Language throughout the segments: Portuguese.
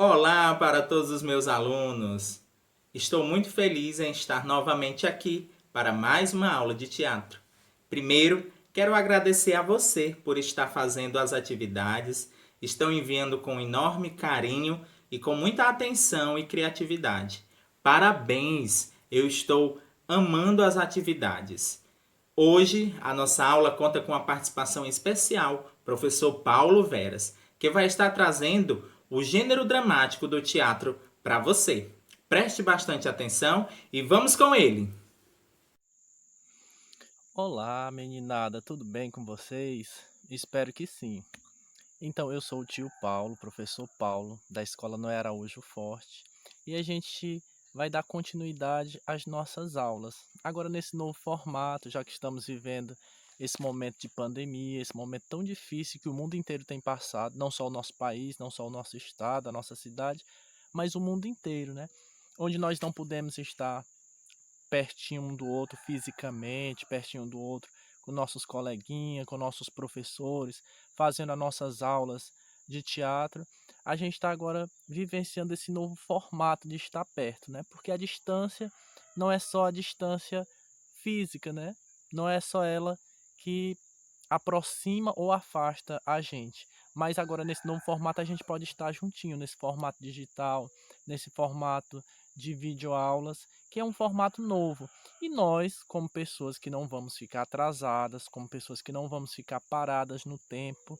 Olá para todos os meus alunos! Estou muito feliz em estar novamente aqui para mais uma aula de teatro. Primeiro, quero agradecer a você por estar fazendo as atividades, estão enviando com enorme carinho e com muita atenção e criatividade. Parabéns! Eu estou amando as atividades. Hoje, a nossa aula conta com a participação especial, professor Paulo Veras, que vai estar trazendo o gênero dramático do teatro para você. Preste bastante atenção e vamos com ele! Olá, meninada, tudo bem com vocês? Espero que sim. Então, eu sou o tio Paulo, professor Paulo, da Escola Noé Araújo Forte, e a gente vai dar continuidade às nossas aulas. Agora, nesse novo formato, já que estamos vivendo esse momento de pandemia, esse momento tão difícil que o mundo inteiro tem passado, não só o nosso país, não só o nosso estado, a nossa cidade, mas o mundo inteiro, né? Onde nós não podemos estar pertinho um do outro fisicamente, pertinho um do outro com nossos coleguinhas, com nossos professores, fazendo as nossas aulas de teatro. A gente está agora vivenciando esse novo formato de estar perto, né? Porque a distância não é só a distância física, né? Não é só ela que aproxima ou afasta a gente. Mas agora nesse novo formato a gente pode estar juntinho, nesse formato digital, nesse formato de videoaulas, que é um formato novo. E nós, como pessoas que não vamos ficar atrasadas, como pessoas que não vamos ficar paradas no tempo,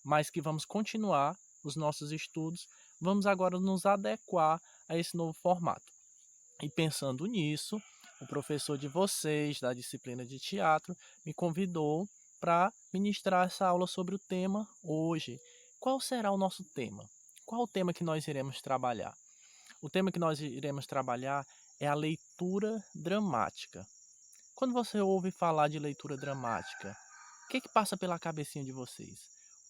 mas que vamos continuar os nossos estudos, vamos agora nos adequar a esse novo formato. E pensando nisso, o professor de vocês, da disciplina de teatro, me convidou para ministrar essa aula sobre o tema hoje. Qual será o nosso tema? Qual o tema que nós iremos trabalhar? O tema que nós iremos trabalhar é a leitura dramática. Quando você ouve falar de leitura dramática, o que passa pela cabecinha de vocês?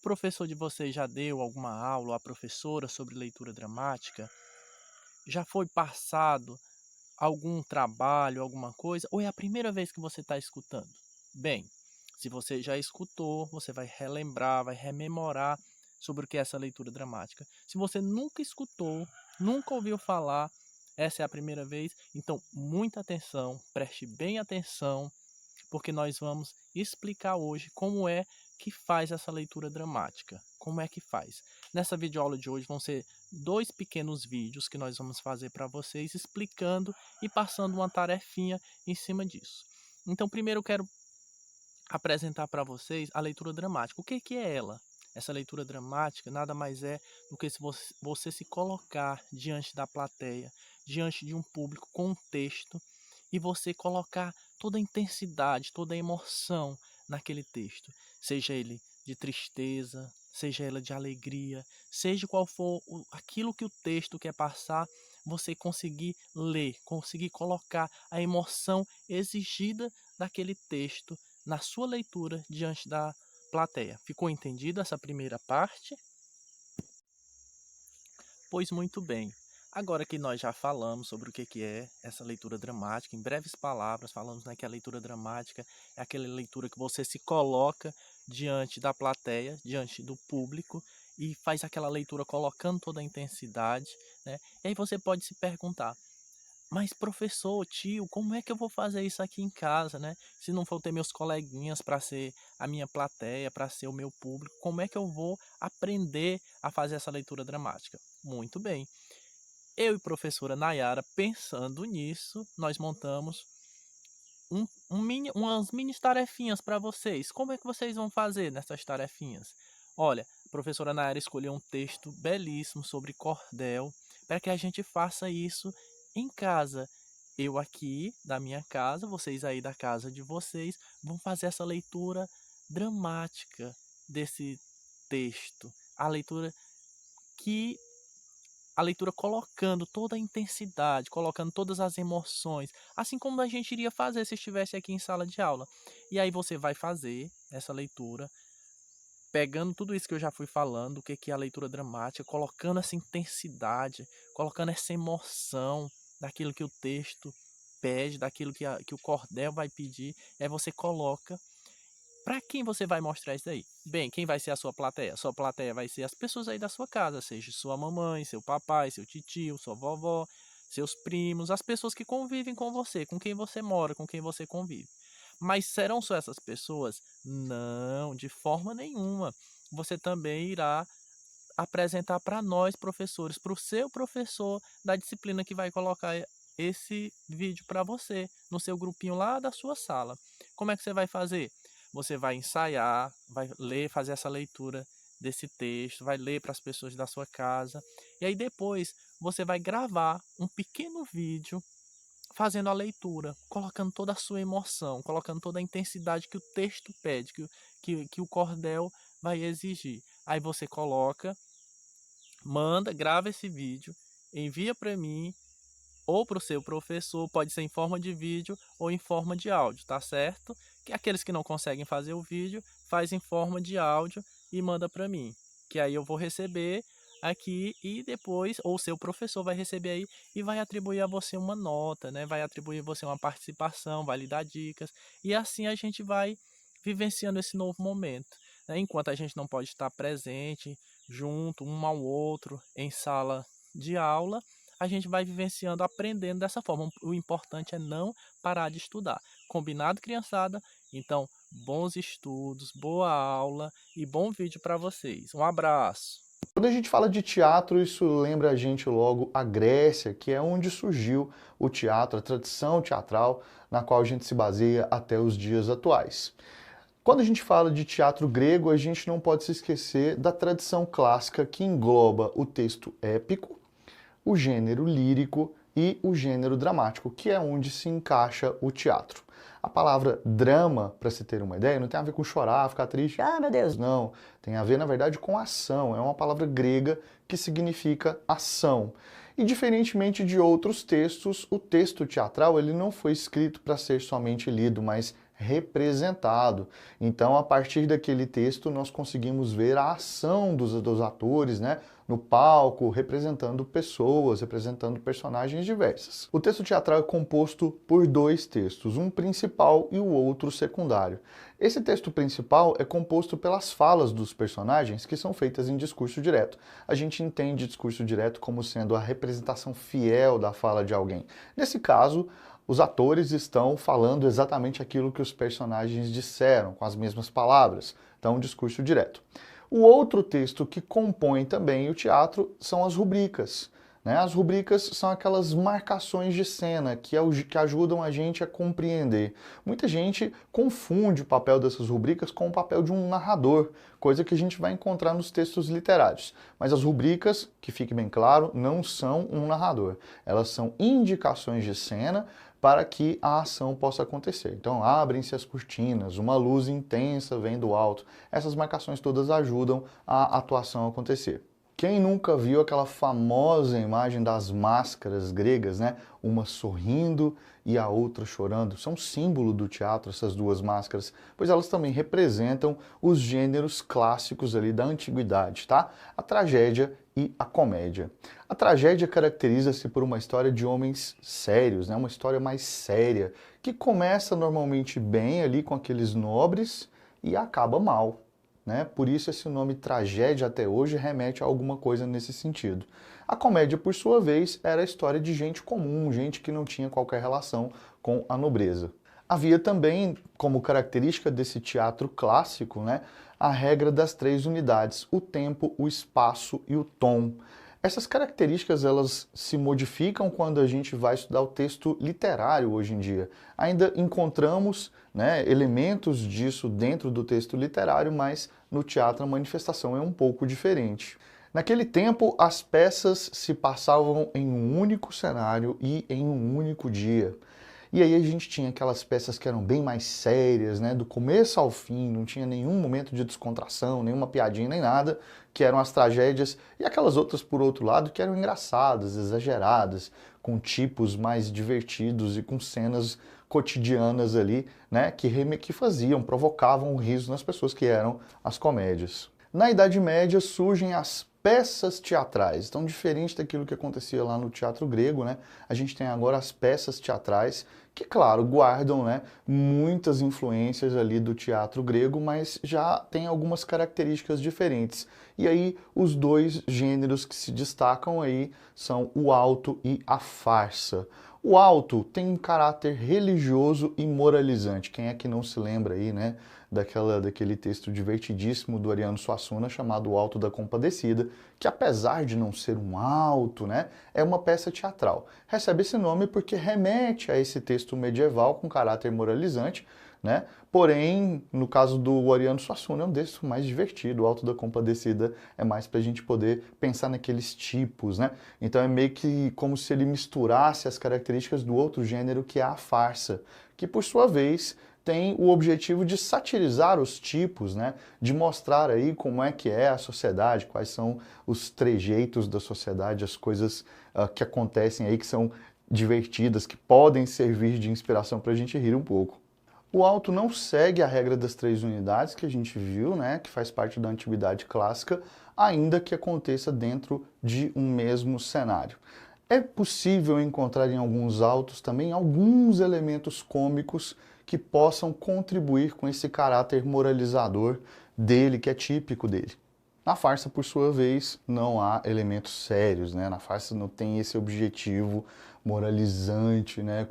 O professor de vocês já deu alguma aula, a professora, sobre leitura dramática? Já foi passado algum trabalho, alguma coisa, ou é a primeira vez que você está escutando? Bem, se você já escutou, você vai relembrar, vai rememorar sobre o que é essa leitura dramática. Se você nunca escutou, nunca ouviu falar, essa é a primeira vez, então muita atenção, preste bem atenção, porque nós vamos explicar hoje como é que faz essa leitura dramática. Como é que faz? Nessa videoaula de hoje vão ser dois pequenos vídeos que nós vamos fazer para vocês explicando e passando uma tarefinha em cima disso. Então, primeiro eu quero apresentar para vocês a leitura dramática. O que é ela? Essa leitura dramática nada mais é do que se você se colocar diante da plateia, diante de um público com um texto e você colocar toda a intensidade, toda a emoção naquele texto, seja ele de tristeza, seja ele de alegria, seja qual for aquilo que o texto quer passar, você conseguir ler, conseguir colocar a emoção exigida daquele texto na sua leitura diante da plateia. Ficou entendida essa primeira parte? Pois muito bem. Agora que nós já falamos sobre o que é essa leitura dramática, em breves palavras, falamos, né, que a leitura dramática é aquela leitura que você se coloca diante da plateia, diante do público, e faz aquela leitura colocando toda a intensidade, né? E aí você pode se perguntar, mas professor, tio, como é que eu vou fazer isso aqui em casa, né? Se não for ter meus coleguinhas para ser a minha plateia, para ser o meu público, como é que eu vou aprender a fazer essa leitura dramática? Muito bem. Eu e professora Nayara, pensando nisso, nós montamos umas mini tarefinhas para vocês. Como é que vocês vão fazer nessas tarefinhas? Olha, a professora Nayara escolheu um texto belíssimo sobre cordel para que a gente faça isso em casa. Eu aqui da minha casa, vocês aí da casa de vocês, vão fazer essa leitura dramática desse texto. Que a leitura colocando toda a intensidade, colocando todas as emoções, assim como a gente iria fazer se estivesse aqui em sala de aula. E aí você vai fazer essa leitura, pegando tudo isso que eu já fui falando, o que é a leitura dramática, colocando essa intensidade, colocando essa emoção daquilo que o texto pede, daquilo que o cordel vai pedir, e aí você coloca. Para quem você vai mostrar isso daí? Bem, quem vai ser a sua plateia? Sua plateia vai ser as pessoas aí da sua casa, seja sua mamãe, seu papai, seu titio, sua vovó, seus primos, as pessoas que convivem com você, com quem você mora, com quem você convive. Mas serão só essas pessoas? Não, de forma nenhuma. Você também irá apresentar para nós, professores, para o seu professor da disciplina que vai colocar esse vídeo para você, no seu grupinho lá da sua sala. Como é que você vai fazer? Você vai ensaiar, vai ler, fazer essa leitura desse texto, vai ler para as pessoas da sua casa, e aí depois você vai gravar um pequeno vídeo fazendo a leitura, colocando toda a sua emoção, colocando toda a intensidade que o texto pede, que o cordel vai exigir. Aí você coloca, manda, grava esse vídeo, envia para mim ou para o seu professor, pode ser em forma de vídeo ou em forma de áudio, tá certo? Que aqueles que não conseguem fazer o vídeo, faz em forma de áudio e manda para mim, que aí eu vou receber aqui e depois, ou seu professor vai receber aí e vai atribuir a você uma nota, né? Vai atribuir a você uma participação, vai lhe dar dicas e assim a gente vai vivenciando esse novo momento, né? Enquanto a gente não pode estar presente, junto, um ao outro, em sala de aula, a gente vai vivenciando, aprendendo dessa forma. O importante é não parar de estudar. Combinado, criançada? Então, bons estudos, boa aula e bom vídeo para vocês. Um abraço! Quando a gente fala de teatro, isso lembra a gente logo a Grécia, que é onde surgiu o teatro, a tradição teatral na qual a gente se baseia até os dias atuais. Quando a gente fala de teatro grego, a gente não pode se esquecer da tradição clássica que engloba o texto épico, o gênero lírico e o gênero dramático, que é onde se encaixa o teatro. A palavra drama, para se ter uma ideia, não tem a ver com chorar, ficar triste, ah, meu Deus, não. Tem a ver, na verdade, com ação. É uma palavra grega que significa ação. E diferentemente de outros textos, o texto teatral ele não foi escrito para ser somente lido, mas representado. Então, a partir daquele texto, nós conseguimos ver a ação dos atores, né, no palco, representando pessoas, representando personagens diversas. O texto teatral é composto por dois textos, um principal e o outro secundário. Esse texto principal é composto pelas falas dos personagens, que são feitas em discurso direto. A gente entende discurso direto como sendo a representação fiel da fala de alguém. Nesse caso, os atores estão falando exatamente aquilo que os personagens disseram, com as mesmas palavras. Então, um discurso direto. O outro texto que compõe também o teatro são as rubricas. Né? As rubricas são aquelas marcações de cena que ajudam a gente a compreender. Muita gente confunde o papel dessas rubricas com o papel de um narrador, coisa que a gente vai encontrar nos textos literários. Mas as rubricas, que fique bem claro, não são um narrador. Elas são indicações de cena para que a ação possa acontecer. Então, abrem-se as cortinas, uma luz intensa vem do alto. Essas marcações todas ajudam a atuação a acontecer. Quem nunca viu aquela famosa imagem das máscaras gregas, né? Uma sorrindo e a outra chorando. São símbolo do teatro, essas duas máscaras, pois elas também representam os gêneros clássicos ali da antiguidade, tá? A tragédia e a comédia. A tragédia caracteriza-se por uma história de homens sérios, né? Uma história mais séria, que começa normalmente bem ali com aqueles nobres e acaba mal. Né? Por isso esse nome tragédia até hoje remete a alguma coisa nesse sentido. A comédia, por sua vez, era a história de gente comum, gente que não tinha qualquer relação com a nobreza. Havia também, como característica desse teatro clássico, né, a regra das três unidades, o tempo, o espaço e o tom. Essas características elas se modificam quando a gente vai estudar o texto literário hoje em dia. Ainda encontramos, né, elementos disso dentro do texto literário, mas no teatro a manifestação é um pouco diferente. Naquele tempo, as peças se passavam em um único cenário e em um único dia. E aí a gente tinha aquelas peças que eram bem mais sérias, né, do começo ao fim, não tinha nenhum momento de descontração, nenhuma piadinha, nem nada, que eram as tragédias, e aquelas outras, por outro lado, que eram engraçadas, exageradas, com tipos mais divertidos e com cenas cotidianas ali, né, que faziam, provocavam o riso nas pessoas, que eram as comédias. Na Idade Média surgem as peças teatrais. Então, diferente daquilo que acontecia lá no teatro grego, né? A gente tem agora as peças teatrais, que, claro, guardam, né, muitas influências ali do teatro grego, mas já tem algumas características diferentes. E aí, os dois gêneros que se destacam aí são o auto e a farsa. O auto tem um caráter religioso e moralizante. Quem é que não se lembra aí, né, daquele texto divertidíssimo do Ariano Suassuna chamado O Auto da Compadecida, que apesar de não ser um auto, né, é uma peça teatral. Recebe esse nome porque remete a esse texto medieval com caráter moralizante, né? Porém, no caso do Ariano Suassuna, é um texto mais divertido. O Auto da Compadecida é mais para a gente poder pensar naqueles tipos, né? Então é meio que como se ele misturasse as características do outro gênero, que é a farsa, que por sua vez tem o objetivo de satirizar os tipos, né? De mostrar aí como é que é a sociedade, quais são os trejeitos da sociedade, as coisas que acontecem aí que são divertidas, que podem servir de inspiração para a gente rir um pouco. O auto não segue a regra das 3 unidades que a gente viu, né, que faz parte da antiguidade clássica, ainda que aconteça dentro de um mesmo cenário. É possível encontrar em alguns autos também alguns elementos cômicos que possam contribuir com esse caráter moralizador dele, que é típico dele. Na farsa, por sua vez, não há elementos sérios, né? Na farsa não tem esse objetivo moralizante, né?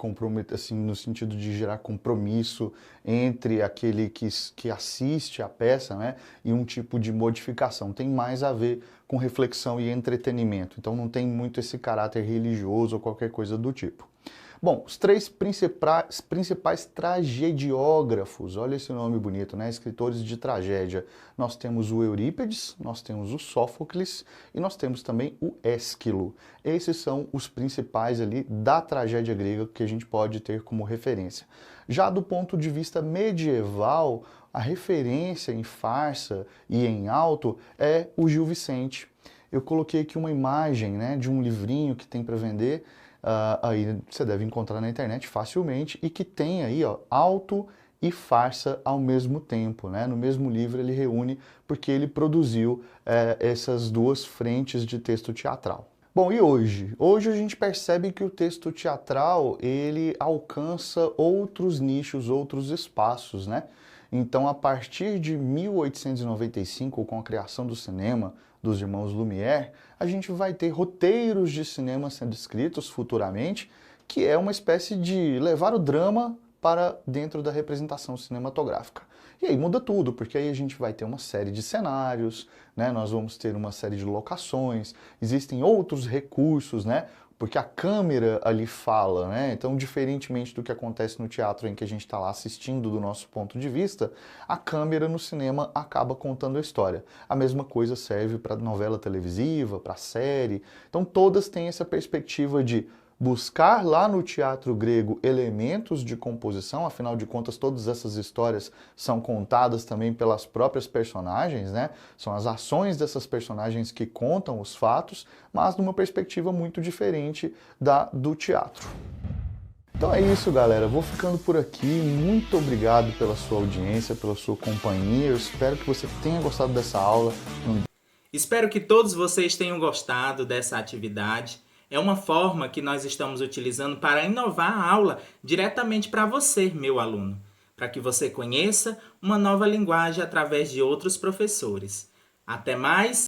Assim, no sentido de gerar compromisso entre aquele que assiste a peça, né? E um tipo de modificação. Tem mais a ver com reflexão e entretenimento. Então não tem muito esse caráter religioso ou qualquer coisa do tipo. Bom, os 3 principais tragediógrafos, olha esse nome bonito, né? Escritores de tragédia. Nós temos o Eurípides, nós temos o Sófocles e nós temos também o Ésquilo. Esses são os principais ali da tragédia grega que a gente pode ter como referência. Já do ponto de vista medieval, a referência em farsa e em auto é o Gil Vicente. Eu coloquei aqui uma imagem, né, de um livrinho que tem para vender, aí você deve encontrar na internet facilmente, e que tem aí, ó, auto e farsa ao mesmo tempo, né? No mesmo livro ele reúne porque ele produziu essas duas frentes de texto teatral. Bom, e hoje? Hoje a gente percebe que o texto teatral, ele alcança outros nichos, outros espaços, né? Então, a partir de 1895, com a criação do cinema dos irmãos Lumière, a gente vai ter roteiros de cinema sendo escritos futuramente, que é uma espécie de levar o drama para dentro da representação cinematográfica. E aí muda tudo, porque aí a gente vai ter uma série de cenários, né? Nós vamos ter uma série de locações, existem outros recursos, né? Porque a câmera ali fala, né? Então, diferentemente do que acontece no teatro em que a gente está lá assistindo do nosso ponto de vista, a câmera no cinema acaba contando a história. A mesma coisa serve para novela televisiva, para série. Então, todas têm essa perspectiva de buscar lá no teatro grego elementos de composição, afinal de contas todas essas histórias são contadas também pelas próprias personagens, né? São as ações dessas personagens que contam os fatos, mas numa perspectiva muito diferente do teatro. Então é isso, galera. Vou ficando por aqui. Muito obrigado pela sua audiência, pela sua companhia. Eu espero que você tenha gostado dessa aula. Espero que todos vocês tenham gostado dessa atividade. É uma forma que nós estamos utilizando para inovar a aula diretamente para você, meu aluno, para que você conheça uma nova linguagem através de outros professores. Até mais!